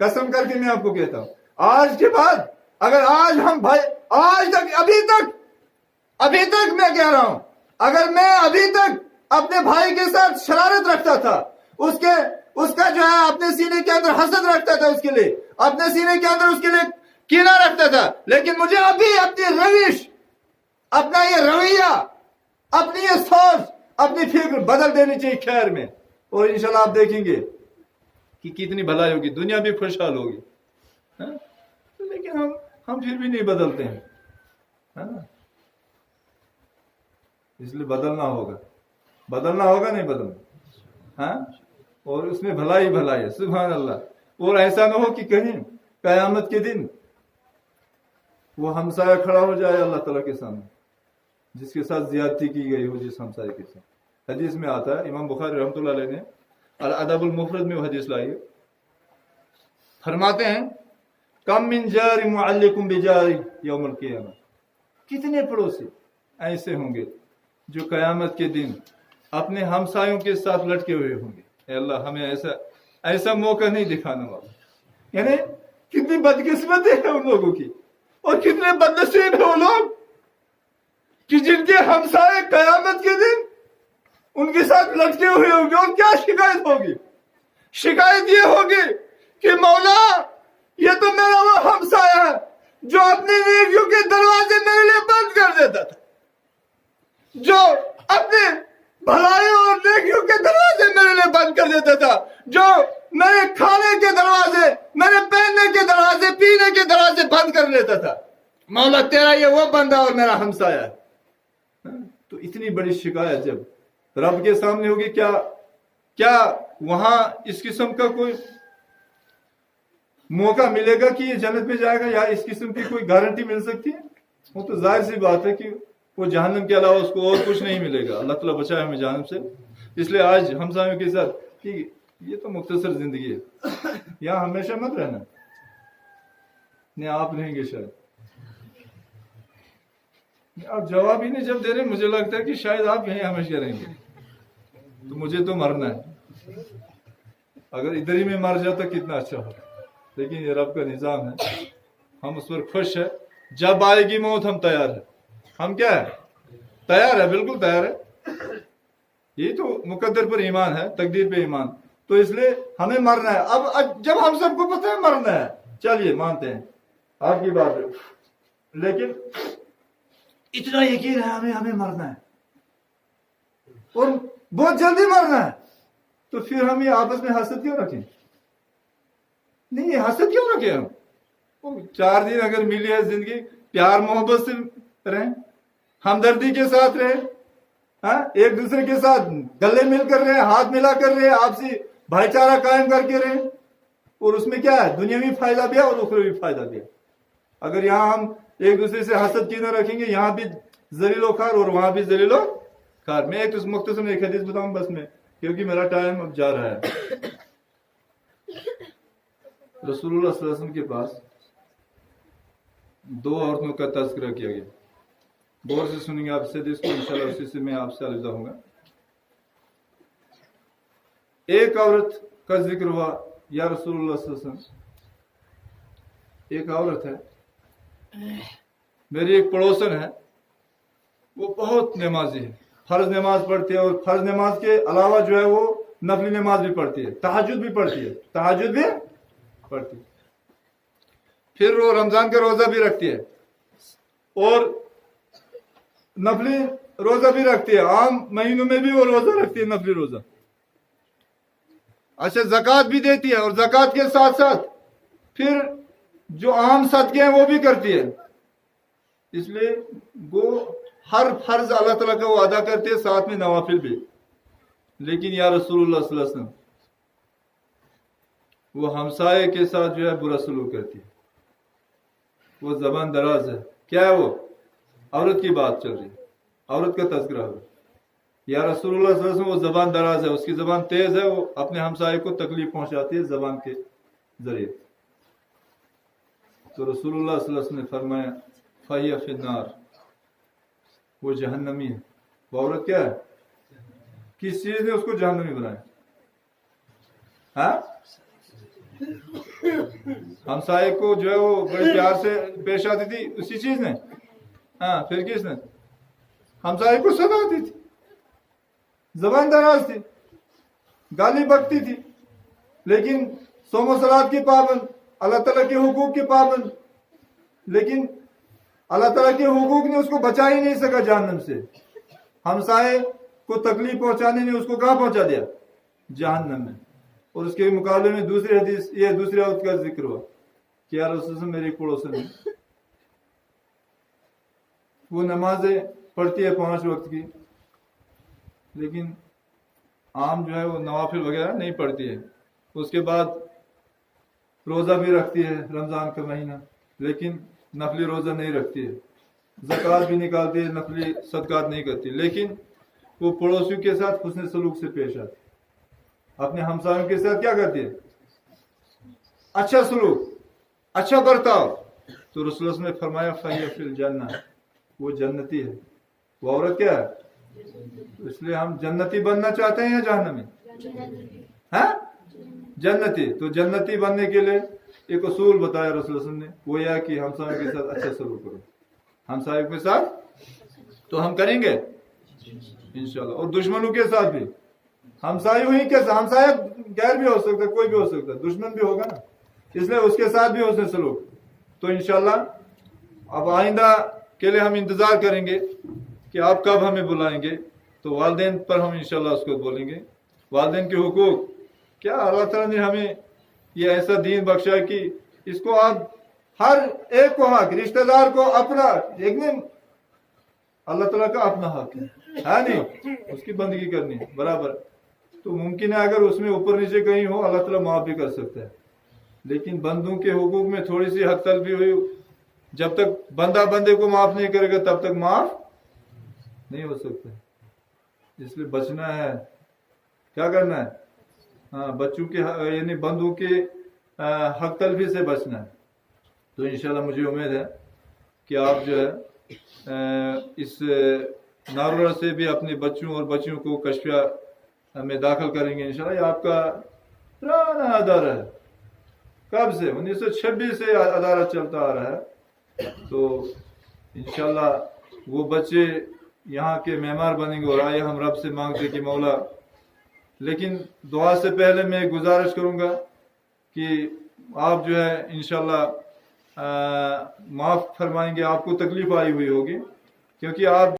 कसम करके मैं आपको कहता हूं, आज के बाद अगर आज हम भाई, आज तक अभी तक मैं कह रहा हूं, अगर मैं अभी तक अपने भाई के साथ शरारत रखता था, उसका जो है अपने सीने के अंदर हसद रखता था, उसके लिए अपने सीने के अंदर उसके लिए कीना रखता था, लेकिन मुझे अभी अपनी रविश, अपना ये रवैया, अपनी ये सोच, अपनी फिक्र बदल देनी चाहिए खैर में, और इंशाल्लाह आप देखेंगे कि कितनी भलाई होगी, दुनिया भी खुशहाल होगी। हाँ? लेकिन हम फिर भी नहीं बदलते हैं। हाँ? इसलिए बदलना होगा नहीं बदलना। हाँ? और उसमें भलाई है, सुभान अल्लाह। और ऐसा ना हो कि कहीं कयामत के दिन वो हमसाया खड़ा हो जाए अल्लाह ताला के सामने, जिसके साथ ज्यादती की गई हो, जिस हमसाए के साथ। हदीस में आता है, इमाम बुखारी रहमतुल्लाह अलैह ने अल अदबुल मुफरद में वो हदीस लाई है, फरमाते हैं कम मिन जारि मुअल्लिकुम बिजारि यौमुल क़ियामह, कितने पड़ोसी ऐसे होंगे जो कयामत के दिन अपने हमसायों के साथ लटके हुए होंगे। ए अल्लाह, हमें ऐसा मौका नहीं दिखाने वाला। यानी कितनी बदकिस्मती है उन लोगों की, और कितने बदनसीब है वो लोग कि जिनके हमसाए कयामत के दिन उनके साथ लटके हुए होंगे। और क्या शिकायत होगी? शिकायत ये होगी कि मौला, ये तो मेरा वो हमसाया है जो अपने नेकियों के दरवाजे मेरे लिए बंद कर देता था, जो अपने भलाई और नेकियों के दरवाजे मेरे लिए बंद कर देता था, जो मेरे खाने के दरवाजे, मेरे पहनने के दरवाजे, पीने के दरवाजे बंद कर लेता था। मौला, तेरा ये वो बंदा और मेरा हमसाया है। तो इतनी बड़ी शिकायत जब रब के सामने होगी, क्या वहां इस किस्म का कोई मौका मिलेगा कि ये जन्नत में जाएगा, या इस किस्म की कोई गारंटी मिल सकती है? वो तो जाहिर सी बात है कि वो जहन्नम के अलावा उसको और कुछ नहीं मिलेगा। अल्लाह ताला बचाए हमें जहन्नम से। इसलिए आज हम सामियों के साथ कि ये तो मुख्तसर जिंदगी है, यहाँ हमेशा मत रहना। नहीं, आप रहेंगे शायद। आप जवाब ही नहीं जब दे रहे, मुझे लगता है कि शायद आप यहीं हमेशा रहेंगे। तो मुझे तो मरना है, अगर इधर ही में मर जाता कितना अच्छा हो। लेकिन ये रब का निजाम है, हम उस पर खुश है। जब आएगी मौत हम तैयार है। हम क्या है? तैयार है, बिल्कुल तैयार है। यही तो मुकद्दर पर ईमान है, तकदीर पे ईमान। तो इसलिए हमें मरना है। अब जब हम सबको पता है मरना है, चलिए मानते हैं आपकी बात है, लेकिन इतना यकीन है हमें मरना है और बहुत जल्दी मरना है, तो फिर हम ये आपस में हसद क्यों रखें? नहीं, हसद क्यों रखें हम? 4 दिन अगर मिली है जिंदगी, प्यार मोहब्बत से रहें, हमदर्दी के साथ रहें, हाँ, एक दूसरे के साथ गले मिलकर रहे, हाथ मिला कर रहे, आपसी भाईचारा कायम करके रहे। और उसमें क्या है? दुनियावी फायदा भी है और उखरवी फायदा भी है। अगर यहाँ हम एक दूसरे से हसद की न रखेंगे, यहाँ भी जलीलो खार और वहां भी जलीलो खार। मैं एक मुख्तसर में एक हदीस बताऊं बस में, क्योंकि मेरा टाइम अब जा रहा है। रसूलुल्लाह सल्लल्लाहु अलैहि वसल्लम के पास 2 औरतों का तज़किरा किया गया। गौर से सुनेंगे आप इस हदीस को, इंशाल्लाह उसी से मैं आपसे अलविदा होऊंगा। एक औरत का जिक्र हुआ, या रसूलुल्लाह सल्लल्लाहु अलैहि वसल्लम, एक औरत है, मेरी एक पड़ोसन है, वो बहुत नमाजी है, फर्ज नमाज पढ़ती है, और फर्ज नमाज के अलावा जो है वो नफली नमाज भी पढ़ती है, तहज्जुद भी पढ़ती है, फिर वो रमजान का रोजा भी रखती है और नफली रोजा भी रखती है। आम महीनों में भी वो रोजा रखती है, नफली रोजा। अच्छा, ज़कात भी देती है, और ज़कात के साथ साथ फिर जो आम सदके हैं वो भी करती है। इसलिए वो हर फर्ज अल्लाह ताला का वो अदा करती है, साथ में नवाफिल भी। लेकिन या रसूलुल्लाह सल्लल्लाहु अलैहि वसल्लम, वो हमसाये के साथ जो है बुरा सलूक करती है, वो जबान दराज है। क्या है वो? औरत की बात चल रही है, औरत का तज़किरा हो। या रसूलुल्लाह सल्लल्लाहु अलैहि वसल्लम, वो जबान दराज है, उसकी जबान तेज है, वो अपने हमसाये को तकलीफ पहुंचाती है जबान के जरिए। तो रसूलुल्लाह सल्लल्लाहु अलैहि वसल्लम ने फरमाया, फहिया फिन्नार, वो जहन्नमी है। वो औरत क्या है? किस चीज ने उसको जहन्नमी बनाया? हाँ, हमसाये को जो है वो बड़े प्यार से पेश आती थी उसी चीज ने, हाँ फिर किसने? हमसाये को सदा दी थी, जबान दराज थी, गाली बकती थी, लेकिन सोमो सलात की पाबंद, अल्लाह ताला के हुकूक के पाबंद, लेकिन अल्लाह ताला के हुकूक ने उसको बचा ही नहीं सका जहन्नम से। हमसाये को तकलीफ पहुंचाने ने उसको कहाँ पहुंचा दिया? जहन्नम में। और उसके मुकाबले में दूसरी हदीस, ये दूसरे औरत का जिक्र हुआ कि यार रसूल मेरी पड़ोसन है, वो नमाजें पढ़ती है 5 वक्त की, लेकिन आम जो है वो नवाफिल वगैरह नहीं पढ़ती है। उसके बाद रोजा भी रखती है रमजान का महीना, लेकिन नफली रोजा नहीं रखती है, ज़कात भी निकालती है, नफली सदकात नहीं करती, लेकिन वो पड़ोसियों के साथ हुस्न सलूक से पेश आती, अपने हमसायों के साथ क्या करती है? अच्छा सलूक, अच्छा बर्ताव। तो रसूल ने फरमाया फहिया फिल जन्नह, वो जन्नती है। वो औरत क्या है? इसलिए हम जन्नती बनना चाहते हैं या जहन्नमी? हाँ, जन्नती। तो जन्नती बनने के लिए एक उसूल बताया रसूल ने, वो यह कि हमसायों के साथ अच्छा सलूक करो। हमसायों के साथ तो हम करेंगे इंशाल्लाह, और दुश्मनों के साथ भी। हमसायों ही कैसा? हमसाया गैर भी हो सकता है, कोई भी हो सकता है, दुश्मन भी होगा ना, इसलिए उसके साथ भी उसने सलूक। तो इंशाल्लाह अब आइंदा के लिए हम इंतजार करेंगे कि आप कब हमें बुलाएंगे, तो वालिदैन पर हम इंशाल्लाह उसको बोलेंगे। वालिदैन के हुकूक क्या, अल्लाह ताला ने हमें ये ऐसा दीन बख्शा कि इसको आप हर एक को हक, रिश्तेदार को अपना, एक में अल्लाह ताला का अपना हक है नहीं, उसकी बंदगी करनी है बराबर। तो मुमकिन है अगर उसमें ऊपर नीचे कहीं हो, अल्लाह ताला माफ भी कर सकता है, लेकिन बंदों के हुकूक में थोड़ी सी हक तलफी हुई, जब तक बंदा बंदे को माफ नहीं करेगा तब तक माफ नहीं हो सकता। इसलिए बचना है, क्या करना है? हाँ, बच्चों के यानी बंदों के हक तलफी से बचना है। तो इंशाल्लाह मुझे उम्मीद है कि आप जो है इस नारोरा से भी अपने बच्चों और बच्चियों को कशफिया में दाखिल करेंगे इंशाल्लाह। ये आपका पुराना अदारा है, कब से? 1926 से अदारा चलता आ रहा है। तो इंशाल्लाह वो बच्चे यहाँ के मेहमान बनेंगे। और आइए हम रब से मांगते कि मौला, लेकिन दुआ से पहले मैं गुजारिश करूँगा कि आप जो है इंशाल्लाह माफ़ फरमाएंगे, आपको तकलीफ आई हुई होगी, क्योंकि आप